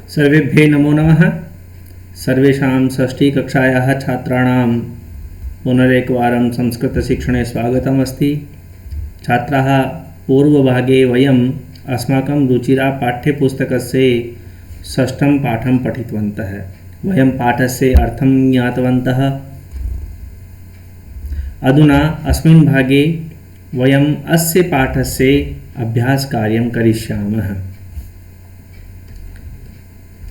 सर्वेभ्ये नमो नमः। सर्वेषां षष्ठीकक्षायाः छात्राणां पुनरेकवारं संस्कृतशिक्षणे स्वागतमस्ति। छात्राः, पूर्वभागे वयम् अस्माकं रुचिरा पाठ्यपुस्तकस्य षष्ठं पाठं पठितवन्तः। वयं पाठस्य अर्थं ज्ञातवन्तः। अधुना अस्मिन् भागे वयम् अस्य पाठस्य अभ्यासकार्यं करिष्यामः।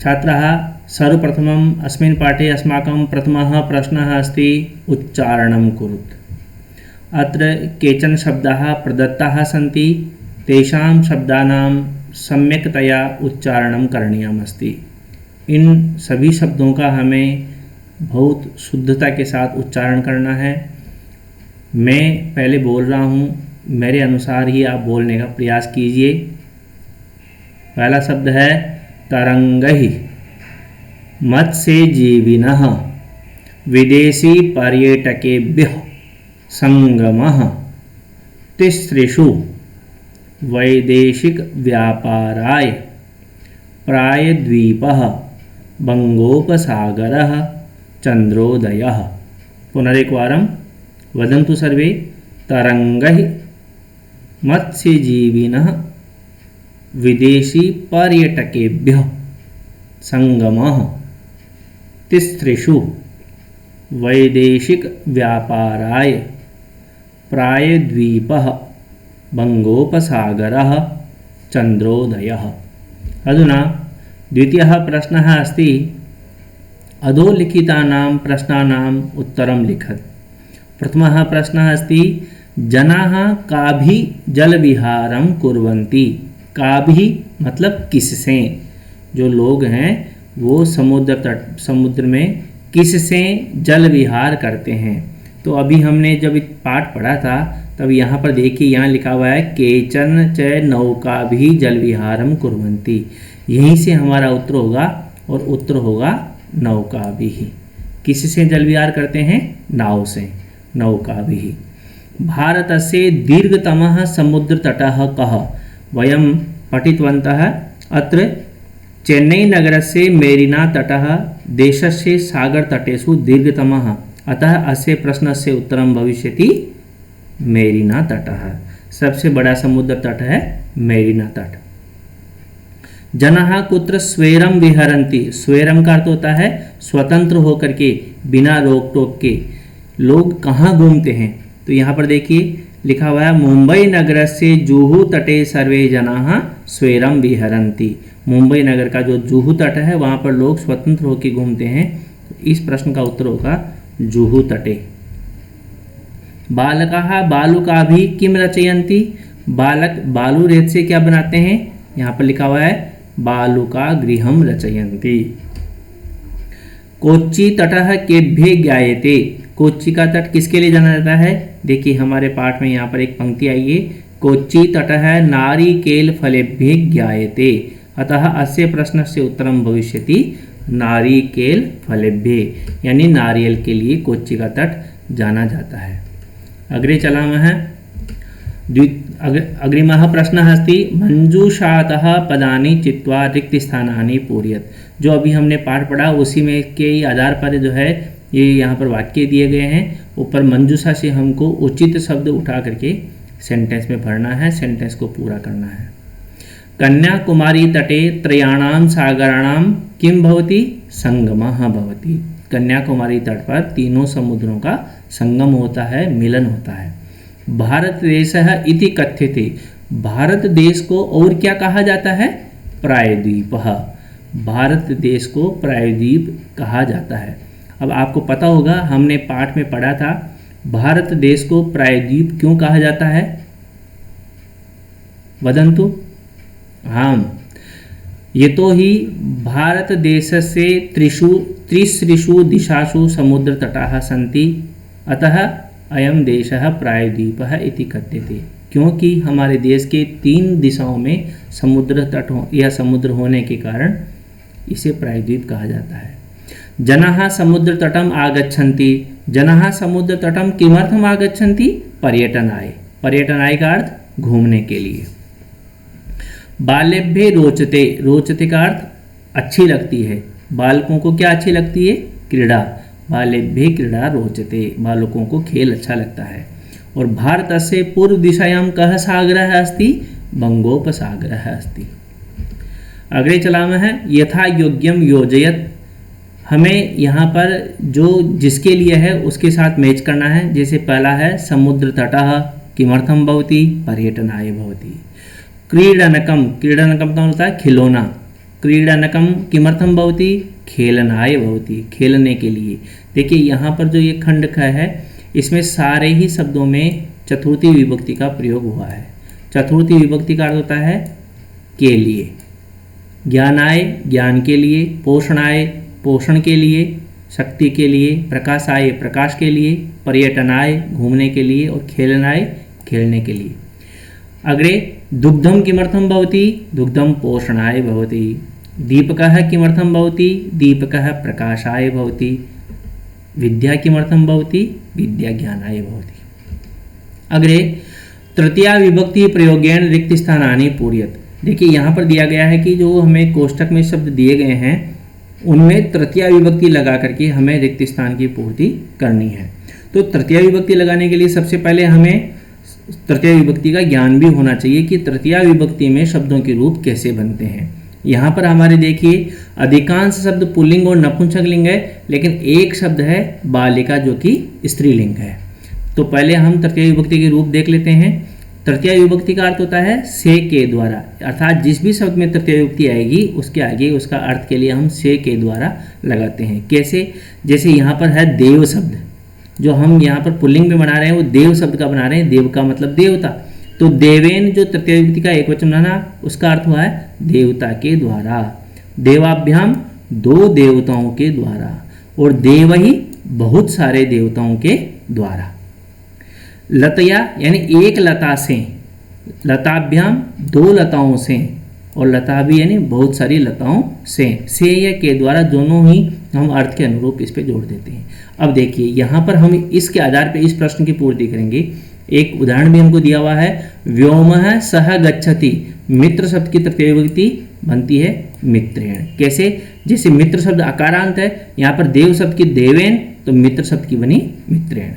छात्राः, सर्वप्रथमम् अस्मिन् पाठे अस्माकं प्रथमः प्रश्नः अस्ति उच्चारणं कुरुत्। अत्र केचन शब्दाः प्रदत्ताः सन्ति, तेषां शब्दानां सम्यक्तया उच्चारणं करणीयमस्ति। इन सभी शब्दों का हमें बहुत शुद्धता के साथ उच्चारण करना है। मैं पहले बोल रहा हूँ, मेरे अनुसार ही आप बोलने का प्रयास कीजिए। पहला शब्द है तरंगहि। मत्स्यजीविनः विदेशी पर्यटकेभ्यः संगमः तिसृषु वैदेशिक व्यापाराय प्रायद्वीपः बंगोपसागरः चंद्रोदयः। पुनरेकवारं वदन्तु सर्वे। तरंगैः मत्स्यजीविनः विदेशी पर्यटकेभ्यः संगमः तिसृषु वैदेशिक व्यापाराय प्रायद्वीपः बंगोपसागरः चंद्रोदयः। अधुना द्वितीयः प्रश्नः अस्ति अधोलिखितानां प्रश्नानाम् उत्तरं लिखत्। प्रथमः प्रश्नः अस्ति जनाः काभिः जलविहारं कुर्वन्ति। काभिः मतलब किससे। जो लोग हैं वो समुद्र में किससे जल विहार करते हैं। तो अभी हमने जब पाठ पढ़ा था तब यहाँ पर देखिए, यहाँ लिखा हुआ है केचन च नौका भी जल विहारम कुर्वन्ति। यहीं से हमारा उत्तर होगा और उत्तर होगा नौका भी। किससे जल विहार करते हैं? नाव से। नौका भी। भारतस्य दीर्घतमः समुद्रतटः कः। वयं पठितवन्तः अत्र चेन्नई नगरस्य मेरिना तटः देशस्य सागरतटेषु दीर्घतमः। अतः अस्य प्रश्नस्य उत्तरं भविष्यति मेरिना तटः। सबसे बड़ा समुद्र तट है मेरिना तट। जनाः कुत्र स्वैरं विहरन्ति। स्वैरं का अर्थ होता है स्वतंत्र होकर के, बिना रोक टोक के। लोग कहाँ घूमते हैं? तो यहाँ पर देखिए लिखा हुआ है मुंबई नगरस्य जुहू तटे सर्वे जनाः स्वैरं विहरन्ति। मुंबई नगर का जो जुहू तट है वहाँ पर लोग स्वतंत्र होकर घूमते हैं। तो इस प्रश्न का उत्तर होगा जुहू तटे। बालकाः बालुकाभिः किम रचयन्ति। बालक बालू रेत से क्या बनाते हैं? यहाँ पर लिखा हुआ है बालुका गृहं रचयन्ति। कोच्चि तटः केभ्यः ज्ञायते। कोच्चि का तट किसके लिए जाना जाता है? देखिए हमारे पाठ में यहाँ पर एक पंक्ति आई है, कोच्चि तटः नारिकेल फलेभ्यः ज्ञायते। अतः अस्य प्रश्नस्य उत्तरं भविष्यति नारिकेल फलेभ्यः, यानी नारियल के लिए कोच्चि का तट जाना जाता है। अग्रे चलामः। अग्रिमः प्रश्नः अस्ति मंजूषातः पदानि चित्वा रिक्तस्थानानि पूरयत्। जो अभी हमने पाठ पढ़ा उसी में के आधार पर जो है ये यहाँ पर वाक्य दिए गए हैं। ऊपर मंजूषा से हमको उचित शब्द उठा करके सेंटेंस में भरना है, सेंटेंस को पूरा करना है। कन्याकुमारी तटे त्रयाणां सागराणां किं भवति? संगमः भवति। कन्याकुमारी तट पर तीनों समुद्रों का संगम होता है, मिलन होता है। भारत देशः इति कथ्यते। भारत देश को और क्या कहा जाता है? प्रायद्वीपः। भारत देश को प्रायद्वीप कहा जाता है। अब आपको पता होगा, हमने पाठ में पढ़ा था भारत देश को प्रायद्वीप क्यों कहा जाता है? वदन्तु। हाँ, ये तो ही भारत देशस्य त्रिसृषु दिशासु समुद्र तटाः सन्ति, अतः अयं देशः प्रायद्वीपः इति कथ्यते। क्योंकि हमारे देश के 3 दिशाओं में समुद्र तट या समुद्र होने के कारण इसे प्रायद्वीप कहा जाता है। जनाः समुद्र तटम आगच्छन्ति। जनाः समुद्र तटम किमर्थम आगच्छन्ति? पर्यटनाय। पर्यटनाय का अर्थ घूमने के लिए। बाल्यभ्ये रोचते, रोचते का अर्थ अच्छी लगती है। बालकों को क्या अच्छी लगती है? क्रीड़ा। बालेभ्य क्रीड़ा रोचते, बालकों को खेल अच्छा लगता है। और भारतस्य पूर्व दिशायां कः सागरः अस्ति? बंगोपसागरः अस्ति। अग्रे चलाना है, यथा योग्यम योजयत। हमें यहाँ पर जो जिसके लिए है उसके साथ मैच करना है। जैसे पहला है समुद्र तटः किमर्थम भवति? पर्यटनाय भवति। क्रीडनकम, क्रीडनकम का होता है खिलौना। क्रीडनकम किमर्थम भवति? खेलनाय भवति, खेलने के लिए। देखिए यहाँ पर जो ये खंड ख है इसमें सारे ही शब्दों में चतुर्थी विभक्ति का प्रयोग हुआ है। चतुर्थी विभक्ति का अर्थ होता है के लिए। ज्ञानाय, ज्ञान के लिए। पोषणाय, पोषण के लिए, शक्ति के लिए। प्रकाशाय, प्रकाश के लिए। पर्यटनाय, घूमने के लिए। और खेलनाय, खेलने के लिए। अग्रे दुग्धम किमर्थम भवति? दुग्धम पोषणाय भवति। दीपकः किमर्थम भवति? दीपकः प्रकाशाय भवति। विद्या किमर्थम भवति? विद्या ज्ञानाय भवति। अग्रे तृतीया विभक्ति प्रयोगेण रिक्त स्थानानि पूर्यत। देखिए यहाँ पर दिया गया है कि जो हमें कोष्टक में शब्द दिए गए हैं उनमें तृतीया विभक्ति लगा करके हमें रिक्त स्थान की पूर्ति करनी है। तो तृतीया विभक्ति लगाने के लिए सबसे पहले हमें तृतीया विभक्ति का ज्ञान भी होना चाहिए कि तृतीया विभक्ति में शब्दों के रूप कैसे बनते हैं। यहाँ पर हमारे देखिए अधिकांश शब्द पुल्लिंग और नपुंसकलिंग है, लेकिन एक शब्द है बालिका जो कि स्त्रीलिंग है। तो पहले हम तृतीय विभक्ति के रूप देख लेते हैं। तृतीय विभक्ति का अर्थ होता है से के द्वारा, अर्थात जिस भी शब्द में तृतीय विभक्ति आएगी उसके आगे उसका अर्थ के लिए हम से के द्वारा लगाते हैं। कैसे? जैसे यहाँ पर है देव शब्द, जो हम यहाँ पर पुल्लिंग में बना रहे हैं वो देव शब्द का बना रहे हैं। देव का मतलब देवता। तो देवेन जो तृतीय विभक्ति का एक वचन बना उसका अर्थ हुआ है देवता के द्वारा। देवाभ्याम, दो देवताओं के द्वारा। और देव ही बहुत सारे देवताओं के द्वारा। लतया यानी एक लता से। लताभ्याम, दो लताओं से। और लता भी यानी बहुत सारी लताओं से या के द्वारा दोनों ही हम अर्थ के अनुरूप इस पे जोड़ देते हैं। अब देखिए यहाँ पर हम इसके आधार पर इस प्रश्न की पूर्ति करेंगे। एक उदाहरण भी हमको दिया हुआ है, व्योमः सह गच्छति। मित्र शब्द की तृतीय विभक्ति बनती है मित्रेण। कैसे? जैसे मित्र शब्द अकारांत है, यहाँ पर देव शब्द की देवेन, तो मित्र शब्द की बनी मित्रेण।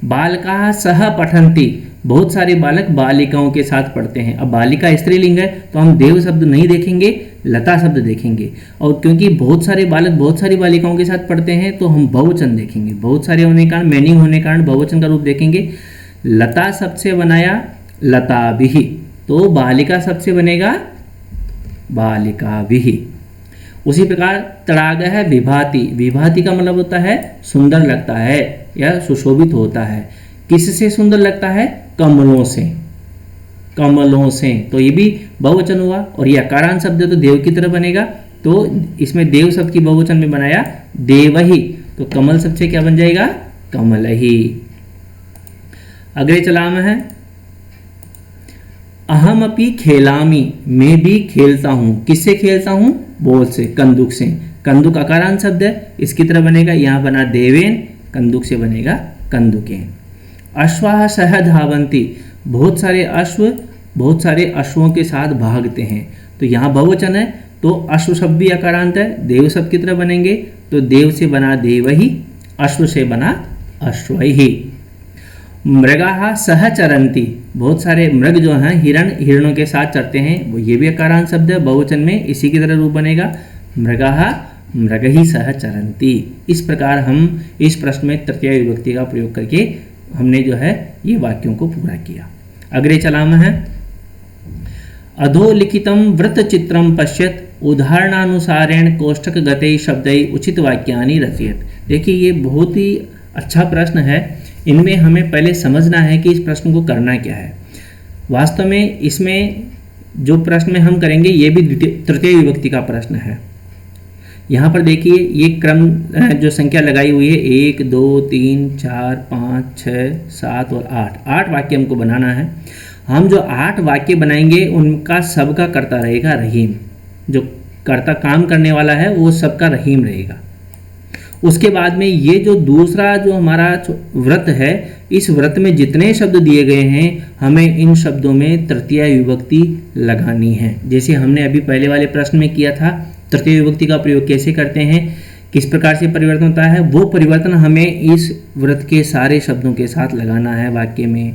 बालकाः सह पठन्ति। बहुत सारे बालक बालिकाओं के साथ पढ़ते हैं। अब बालिका स्त्रीलिंग है तो हम देव शब्द नहीं देखेंगे, लता शब्द देखेंगे। और क्योंकि बहुत सारे बालक बहुत सारी बालिकाओं के साथ पढ़ते हैं तो हम बहुवचन देखेंगे। बहुत सारे होने के कारण, मैनी होने के कारण बहुवचन का रूप देखेंगे। लता शब्द से बनाया लताभिः, तो बालिका शब्द से बनेगा बालिकाभिः। उसी प्रकार तड़ाग है विभाति। विभाति का मतलब होता है सुंदर लगता है या सुशोभित होता है। किससे सुंदर लगता है? कमलों से। कमलों से, तो ये भी बहुवचन हुआ। और ये अकारांत शब्द है तो देव की तरह बनेगा, तो इसमें देव शब्द की बहुवचन में बनाया देवहि, तो कमल शब्द से क्या बन जाएगा? कमलहि। अगले चलाम है, अहम अपि खेलामी। मैं भी खेलता हूँ। किससे खेलता हूँ? बॉल से, कंदुक से। कंदुक अकारांत शब्द है, इसकी तरह बनेगा, यहाँ बना देवेन, कंदुक से बनेगा कंदुकेन। अश्वाः सह धावन्ति। बहुत सारे अश्व बहुत सारे अश्वों के साथ भागते हैं, तो यहाँ बहुवचन है तो अश्व शब्द भी अकारांत है, देव शब्द की तरह बनेंगे, तो देव से बना देवहि, अश्व से बना अश्वहि। मृगाः सह चरन्ति। बहुत सारे मृग जो हैं हिरण, हिरणों के साथ चरते हैं, वो ये भी अकारांत शब्द है, बहुवचन में इसी की तरह रूप बनेगा मृगाः मृगहि सह चरन्ति। इस प्रकार हम इस प्रश्न में तृतीय विभक्ति का प्रयोग करके हमने जो है ये वाक्यों को पूरा किया। अग्रे चलाम है, अधोलिखितं वृत्तचित्रं पश्यत उदाहरणानुसारेण कोष्ठक गते शब्दै उचित वाक्यानि रचयत। देखिए ये बहुत ही अच्छा प्रश्न है। इनमें हमें पहले समझना है कि इस प्रश्न को करना क्या है। वास्तव में इसमें जो प्रश्न में हम करेंगे ये भी तृतीय विभक्ति का प्रश्न है। यहाँ पर देखिए ये क्रम जो संख्या लगाई हुई है 1 2 3 4 5 6 7 और 8 वाक्य हमको बनाना है। हम जो 8 वाक्य बनाएंगे उनका सबका कर्ता रहेगा रहीम। जो कर्ता काम करने वाला है वो सबका रहीम रहेगा। उसके बाद में ये जो दूसरा जो हमारा व्रत है, इस व्रत में जितने शब्द दिए गए हैं हमें इन शब्दों में तृतीय विभक्ति लगानी है। जैसे हमने अभी पहले वाले प्रश्न में किया था तृतीय विभक्ति का प्रयोग कैसे करते हैं, किस प्रकार से परिवर्तन होता है, वो परिवर्तन हमें इस व्रत के सारे शब्दों के साथ लगाना है वाक्य में।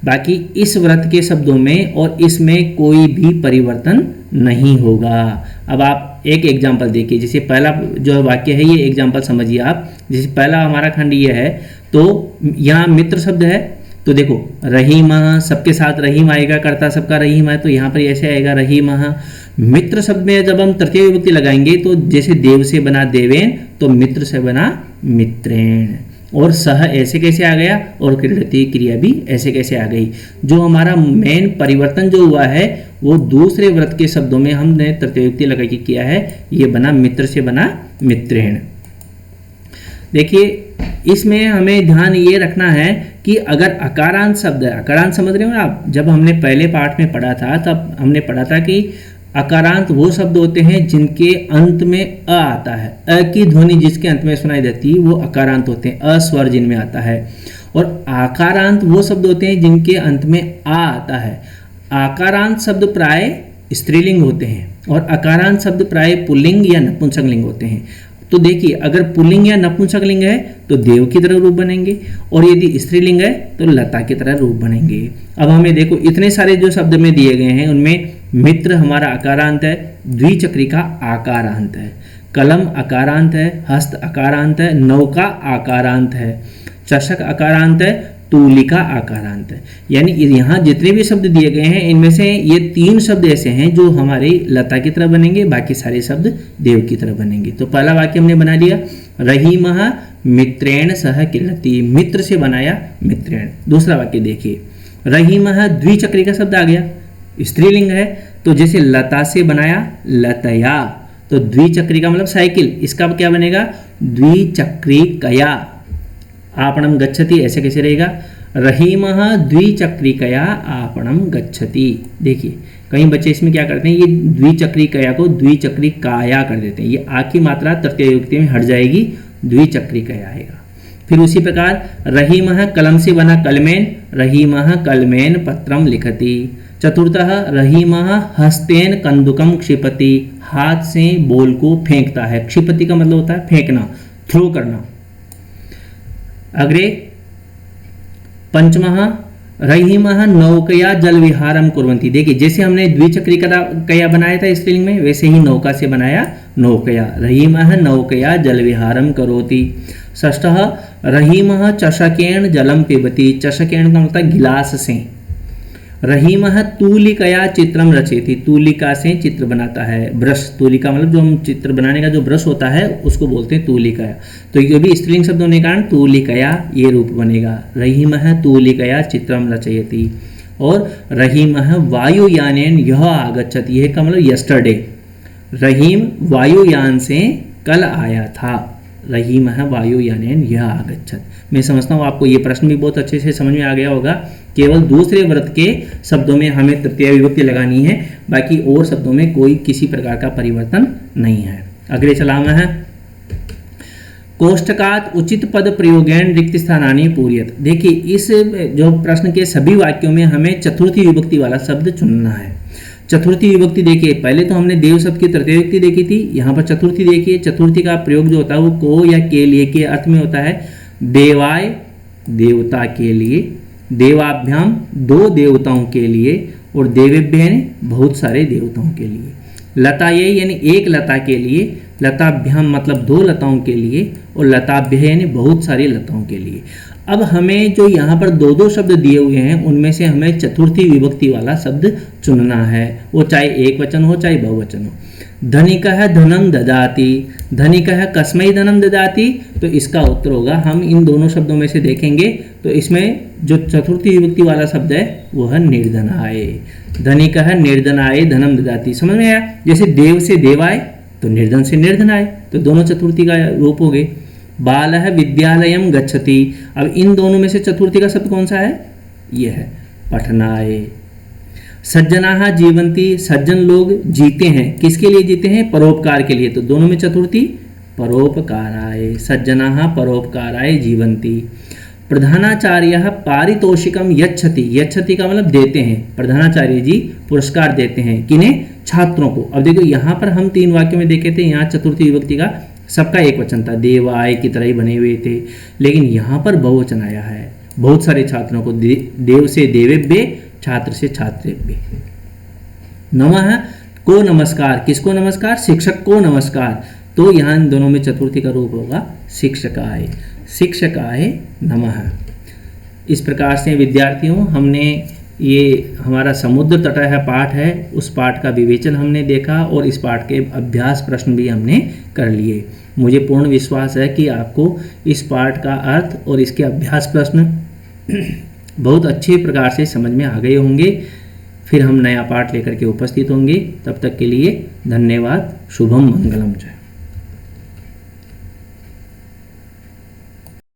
बाकी इस व्रत के शब्दों में और इसमें कोई भी परिवर्तन नहीं होगा। अब आप एक एग्जाम्पल देखिए, जैसे पहला जो वाक्य है ये एग्जाम्पल समझिए आप। जैसे पहला हमारा खंड ये है, तो यहाँ मित्र शब्द है, तो देखो रहीम, सबके साथ रहीम आएगा, कर्ता सबका रहीम है, तो यहाँ पर ऐसे आएगा रहीम। मित्र शब्द में जब हम तृतीय विभक्ति लगाएंगे तो जैसे देव से बना देवेन, तो मित्र से बना मित्रेण, और सह ऐसे कैसे आ गया, और क्रीडति क्रिया भी ऐसे कैसे आ गई। जो हमारा मेन परिवर्तन जो हुआ है वो दूसरे व्रत के शब्दों में हमने तृतीय विभक्ति लगा के किया है, ये बना मित्र से बना मित्रेण। देखिए इसमें हमें ध्यान ये रखना है कि अगर अकारांत शब्द है, अकारांत समझ रहे हो आप, जब हमने पहले पाठ में पढ़ा था तब हमने पढ़ा था कि अकारांत वो शब्द होते हैं जिनके अंत में अ आता है, अ की ध्वनि जिसके अंत में सुनाई देती है वो अकारांत होते हैं, अ स्वर जिनमें आता है। और आकारांत वो शब्द होते हैं जिनके अंत में आ आता है। आकारांत शब्द प्राय स्त्रीलिंग होते हैं और अकारांत शब्द प्राय पुल्लिंग या नपुंसकलिंग होते हैं। तो देखिए अगर पुल्लिंग या नपुंसकलिंग है तो देव की तरह रूप बनेंगे, और यदि स्त्रीलिंग है तो लता की तरह रूप बनेंगे। अब हमें देखो इतने सारे जो शब्द में दिए गए हैं उनमें मित्र हमारा अकारांत है, द्विचक्रिका आकारांत है, कलम अकारांत है, हस्त अकारांत है, नौका आकारांत है, चषक अकारांत है, तूलिका आकारांत है। यानी यहाँ जितने भी शब्द दिए गए हैं इनमें से ये 3 शब्द ऐसे हैं जो हमारे लता की तरह बनेंगे, बाकी सारे शब्द देव की तरह बनेंगे। तो पहला वाक्य हमने बना लिया, रहीमः मित्रेण सह क्रीडति, मित्र से बनाया मित्रेण। दूसरा वाक्य देखिए, रहीमः द्विचक्री का शब्द आ गया, स्त्रीलिंग है, तो जैसे लता से बनाया लतया, तो द्विचक्री का मतलब साइकिल, इसका क्या बनेगा द्विचक्रिकया। आपणम गच्छति ऐसे कैसे रहेगा, रहीमः द्विचक्रिकया आपणम गच्छति। देखिए कई बच्चे इसमें क्या करते हैं, ये द्विचक्रिकया को द्विचक्रिकाया कर देते हैं, ये आ की मात्रा तृतीय विभक्ति में हट जाएगी, द्विचक्रिकया आएगा। फिर उसी प्रकार रहीमः कलम से बना कलमेन, रहीमः कलमेन पत्रम लिखति। चतुर्थः रहीमः हस्तेन कंदुकम क्षिपति, हाथ से बॉल को फेंकता है। क्षिपति का मतलब होता है फेंकना, थ्रो करना। अग्रे पंचमः रहीमः नौकया जल विहारम कुर्वन्ति। देखिए जैसे हमने द्विचक्रिकया बनाया था स्त्रीलिंग में, वैसे ही नौका से बनाया नौकया, रहीमः नौकया जल विहारम करोति। षष्ठः रहीमः चषकेन जलम पिबति, चषकेन का मतलब गिलास से। रहीमः तूलिकया चित्रम रचयति, तूलिका से चित्र बनाता है। ब्रश, तूलिका मतलब जो हम चित्र बनाने का जो ब्रश होता है उसको बोलते हैं तूलिकया। तो ये भी स्त्रीलिंग शब्द होने के कारण तूलिकया ये रूप बनेगा, रहीमः तूलिकया चित्रम रचयति। और रहीमः वायुयानेन यह आगच्छति, यह का मतलब यस्टरडे, रहीम वायुयान से कल आया था, रहीमः वायुयानेन यह आगच्छत। मैं समझता हूँ आपको ये प्रश्न भी बहुत अच्छे से समझ में आ गया होगा। केवल दूसरे व्रत के शब्दों में हमें तृतीय विभक्ति लगानी है, बाकी और शब्दों में कोई किसी प्रकार का परिवर्तन नहीं है। अगले चलाना है, कोष्टकात उचित पद प्रयोगेन रिक्त स्थानानि पूर्यत। देखिए इस जो प्रश्न के सभी वाक्यों में हमें चतुर्थी विभक्ति वाला शब्द चुनना है। चतुर्थी विभक्ति देखिए, पहले तो हमने देव शब्द की तृतीय विभक्ति देखी थी, यहाँ पर चतुर्थी देखिए। चतुर्थी का प्रयोग जो होता है वो को या के लिए के अर्थ में होता है। देवाय देवता के लिए, देवाभ्याम दो देवताओं के लिए, और देवेभ्य यानी बहुत सारे देवताओं के लिए। लता ये यानी एक लता के लिए, लताभ्याम मतलब दो लताओं के लिए, और लताभ्य यानी बहुत सारी लताओं के लिए। अब हमें जो यहाँ पर दो दो शब्द दिए हुए हैं उनमें से हमें चतुर्थी विभक्ति वाला शब्द चुनना है, वो चाहे एक वचन हो चाहे बहुवचन हो। धनिकः धनम ददाति, धनिकः कस्मै धनम ददाति, तो इसका उत्तर होगा, हम इन दोनों शब्दों में से देखेंगे तो इसमें जो चतुर्थी विभक्ति वाला शब्द है वह निर्धनाय। धनिकः निर्धनाय धनम ददाति, समझ में आया। जैसे देव से देवाय तो निर्धन से निर्धनाय, तो दोनों चतुर्थी का रूप हो गए। बालः विद्यालयम गच्छति, अब इन दोनों में से चतुर्थी का शब्द कौन सा है, यह है पठनाय। सज्जनाः जीवन्ति, सज्जन लोग जीते हैं, किसके लिए जीते हैं, परोपकार के लिए, तो दोनों में चतुर्थी परोपकाराय, सज्जनाः परोपकाराय जीवन्ति। प्रधानाचार्य पारितोषिकम यच्छति, यच्छति का मतलब देते हैं, प्रधानाचार्य जी पुरस्कार देते हैं किन्हें, छात्रों को। अब देखो यहाँ पर हम 3 वाक्यों में देखे थे, यहाँ चतुर्थी विभक्ति का सबका एक वचन था, देवाय की तरह ही बने हुए थे, लेकिन यहाँ पर बहुवचन आया है, बहुत सारे छात्रों को, देव से देवेभ्य, छात्र से छात्रेभ्य। नमः को नमस्कार, किसको नमस्कार, शिक्षक को नमस्कार, तो यहाँ इन दोनों में चतुर्थी का रूप होगा शिक्षकाय, शिक्षकाय नमः। इस प्रकार से विद्यार्थियों हमने ये हमारा समुद्र तटः पाठ है, उस पाठ का विवेचन हमने देखा और इस पाठ के अभ्यास प्रश्न भी हमने कर लिए। मुझे पूर्ण विश्वास है कि आपको इस पाठ का अर्थ और इसके अभ्यास प्रश्न बहुत अच्छे प्रकार से समझ में आ गए होंगे। फिर हम नया पाठ लेकर के उपस्थित होंगे, तब तक के लिए धन्यवाद। शुभम मंगलम जय।